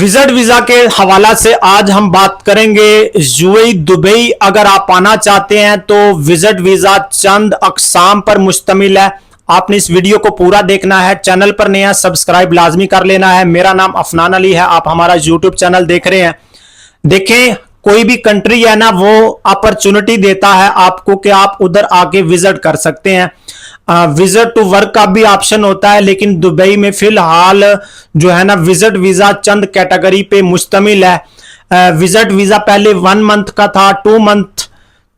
Visit visa के हवाला से आज हम बात करेंगे यूएई दुबई। अगर आप आना चाहते हैं तो विजिट वीजा चंद अकसाम पर मुश्तमिल है। आपने इस वीडियो को पूरा देखना है। चैनल पर नया सब्सक्राइब लाजमी कर लेना है। मेरा नाम अफनान अली है, आप हमारा यूट्यूब चैनल देख रहे हैं। देखें, कोई भी कंट्री है ना, वो अपॉर्चुनिटी देता है आपको कि आप उधर आके विजिट कर सकते हैं। विजिट टू वर्क का भी ऑप्शन होता है, लेकिन दुबई में फिलहाल जो है ना विजिट वीजा चंद कैटेगरी पे मुश्तमिल है। विजिट वीजा पहले 1 मंथ का था, 2 मंथ,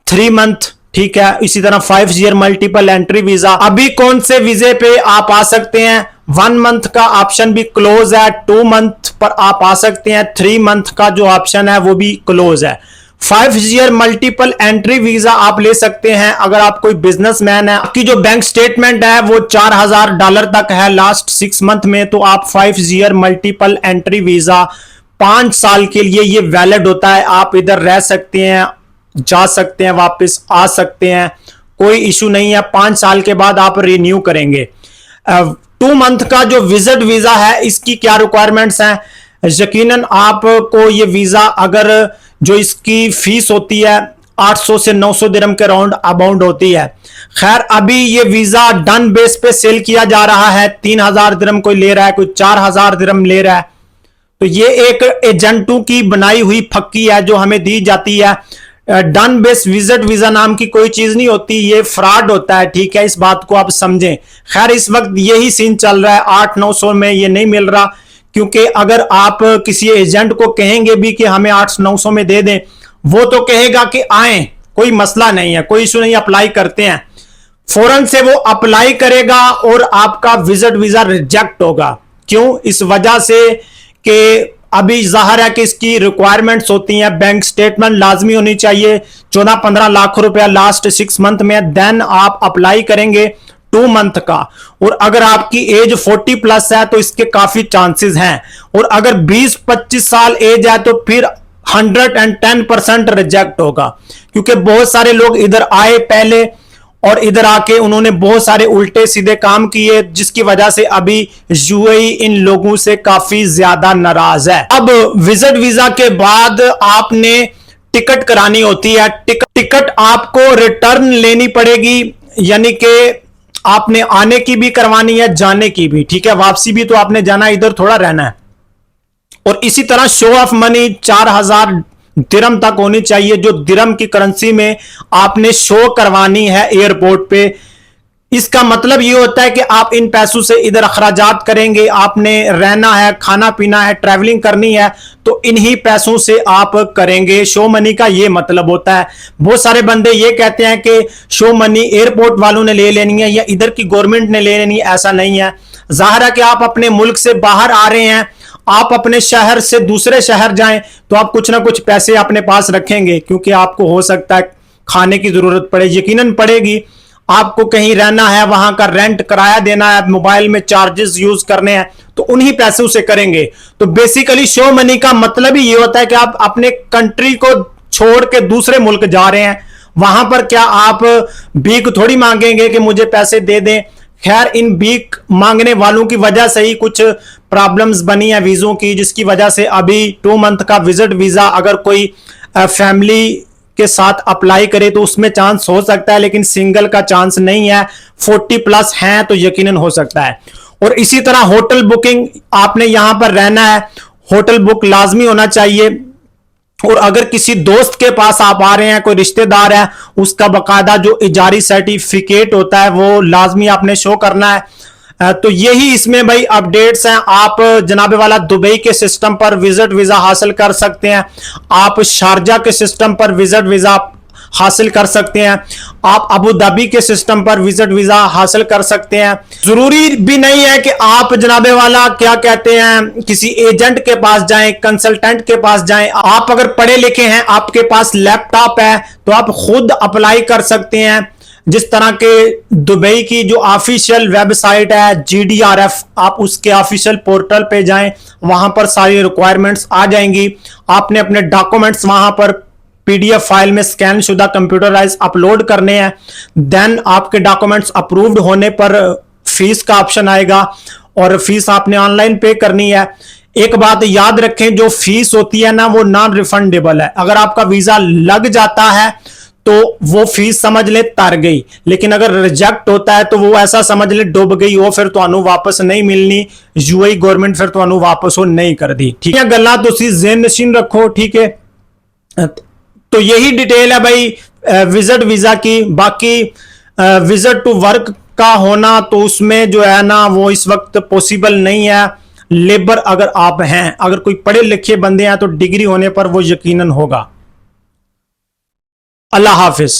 3 मंथ, ठीक है। इसी तरह 5 ईयर मल्टीपल एंट्री वीजा। अभी कौन से वीजे पे आप आ सकते हैं? 1 मंथ का ऑप्शन भी क्लोज है, 2 मंथ पर आप आ सकते हैं, 3 मंथ का जो ऑप्शन है वो भी क्लोज है। 5 ईयर मल्टीपल एंट्री वीजा आप ले सकते हैं अगर आप कोई बिजनेसमैन है। आपकी जो बैंक स्टेटमेंट है वो $4000 तक है लास्ट 6 मंथ में, तो आप 5 ईयर मल्टीपल एंट्री वीजा 5 साल के लिए ये वैलिड होता है। आप इधर रह सकते हैं, जा सकते हैं, वापस आ सकते हैं, कोई इशू नहीं है। 5 साल के बाद आप रिन्यू करेंगे। 2 मंथ का जो विजिट वीजा है, इसकी क्या रिक्वायरमेंट्स हैं? यकीनन आपको ये वीजा, अगर जो इसकी फीस होती है 800 से 900 दिरहम के राउंड अबाउंड होती है। खैर, अभी ये वीजा डन बेस पे सेल किया जा रहा है। 3000 दिरहम कोई ले रहा है, कोई 4000 दिरहम ले रहा है। तो ये एक एजेंटों की बनाई हुई फक्की है जो हमें दी जाती है। डन बेस विजिट वीजा नाम की कोई चीज नहीं होती, ये फ्रॉड होता है, ठीक है। इस बात को आप समझें। खैर, इस वक्त यही सीन चल रहा है। 800-900 में ये नहीं मिल रहा, क्योंकि अगर आप किसी एजेंट को कहेंगे भी कि हमें 800-900 में दे दें, वो तो कहेगा कि आए, कोई मसला नहीं है, कोई इशू नहीं, अप्लाई करते हैं। फौरन से वो अप्लाई करेगा और आपका विजिट वीजा रिजेक्ट होगा। क्यों? इस वजह से कि अभी जाहिर है कि इसकी रिक्वायरमेंट्स होती हैं। बैंक स्टेटमेंट लाजमी होनी चाहिए, 14-15 लाख रुपया लास्ट 6 मंथ में, देन आप अप्लाई करेंगे 2 मंथ का। और अगर आपकी एज 40 प्लस है तो इसके काफी चांसेस हैं, और अगर 20-25 साल एज है तो फिर 110% रिजेक्ट होगा। क्योंकि बहुत सारे लोग इधर आए पहले और इधर आके उन्होंने बहुत सारे उल्टे सीधे काम किए, जिसकी वजह से अभी यूएई इन लोगों से काफी ज्यादा नाराज है। अब विजिट वीजा के बाद आपने टिकट करानी होती है। टिकट आपको रिटर्न लेनी पड़ेगी, यानी कि आपने आने की भी करवानी है, जाने की भी, ठीक है। वापसी भी तो आपने जाना, इधर थोड़ा रहना है। और इसी तरह शो ऑफ मनी 4000 दिरहम तक होनी चाहिए, जो दिरहम की करेंसी में आपने शो करवानी है एयरपोर्ट पे। इसका मतलब ये होता है कि आप इन पैसों से इधर अखराजात करेंगे, आपने रहना है, खाना पीना है, ट्रैवलिंग करनी है, तो इन्हीं पैसों से आप करेंगे। शो मनी का ये मतलब होता है। बहुत सारे बंदे ये कहते हैं कि शो मनी एयरपोर्ट वालों ने ले लेनी है या इधर की गवर्नमेंट ने ले लेनी है। ऐसा नहीं है। जाहिर है कि आप अपने मुल्क से बाहर आ रहे हैं, आप अपने शहर से दूसरे शहर जाएं तो आप कुछ ना कुछ पैसे अपने पास रखेंगे, क्योंकि आपको हो सकता है खाने की जरूरत पड़े, यकीनन पड़ेगी। आपको कहीं रहना है, वहां का रेंट किराया देना है, मोबाइल में चार्जेस यूज करने हैं, तो उन्हीं पैसों से करेंगे। तो बेसिकली शो मनी का मतलब ही ये होता है कि आप अपने कंट्री को छोड़ के दूसरे मुल्क जा रहे हैं। वहां पर क्या आप भीख थोड़ी मांगेंगे कि मुझे पैसे दे दें। खैर, इन भीख मांगने वालों की वजह से ही कुछ प्रॉब्लम्स बनी है वीजों की, जिसकी वजह से अभी 2 मंथ का विजिट वीजा अगर कोई फैमिली के साथ अप्लाई करे तो उसमें चांस हो सकता है, लेकिन सिंगल का चांस नहीं है। 40 प्लस हैं तो यकीनन हो सकता है। और इसी तरह होटल बुकिंग, आपने यहां पर रहना है, होटल बुक लाजमी होना चाहिए। और अगर किसी दोस्त के पास आप आ रहे हैं, कोई रिश्तेदार है, उसका बकायदा जो इजारी सर्टिफिकेट होता है वो लाजमी आपने शो करना है। तो यही इसमें भाई अपडेट्स हैं। आप जनाबे वाला दुबई के सिस्टम पर विजिट वीजा हासिल कर सकते हैं, आप शारजा के सिस्टम पर विजिट वीजा हासिल कर सकते हैं, आप अबू धाबी के सिस्टम पर विजिट वीजा हासिल कर सकते हैं। जरूरी भी नहीं है कि आप जनाबे वाला क्या कहते हैं किसी एजेंट के पास जाएं, कंसल्टेंट के पास जाएं। आप अगर पढ़े लिखे हैं, आपके पास लैपटॉप है, तो आप खुद अप्लाई कर सकते हैं। जिस तरह के दुबई की जो ऑफिशियल वेबसाइट है GDRF, आप उसके ऑफिशियल पोर्टल पे जाएं, वहां पर सारी रिक्वायरमेंट्स आ जाएंगी। आपने अपने डॉक्यूमेंट्स वहां पर PDF फाइल में स्कैन शुदा कंप्यूटराइज अपलोड करने हैं। देन आपके डॉक्यूमेंट्स अप्रूव्ड होने पर फीस का ऑप्शन आएगा और फीस आपने ऑनलाइन पे करनी है। एक बात याद रखें, जो फीस होती है ना वो नॉन रिफंडेबल है। अगर आपका वीजा लग जाता है तो वो फीस समझ ले तर गई, लेकिन अगर रिजेक्ट होता है तो वो ऐसा समझ ले डूब गई, वो फिर ਤੁਹਾਨੂੰ वापस नहीं मिलनी। यूएई गवर्नमेंट फिर ਤੁਹਾਨੂੰ वापस वो नहीं कर दी। ठीक है, गल्ला तुसी ज़हन नशीन रखो। ठीक है, तो यही डिटेल है भाई विजिट वीजा की। बाकी विजिट टू वर्क का होना तो उसमें जो है ना वो इस वक्त पॉसिबल नहीं है। लेबर अगर आप हैं, अगर कोई पढ़े लिखे बंदे हैं तो डिग्री होने पर वो यकीनन होगा। अल्लाह हाफिज।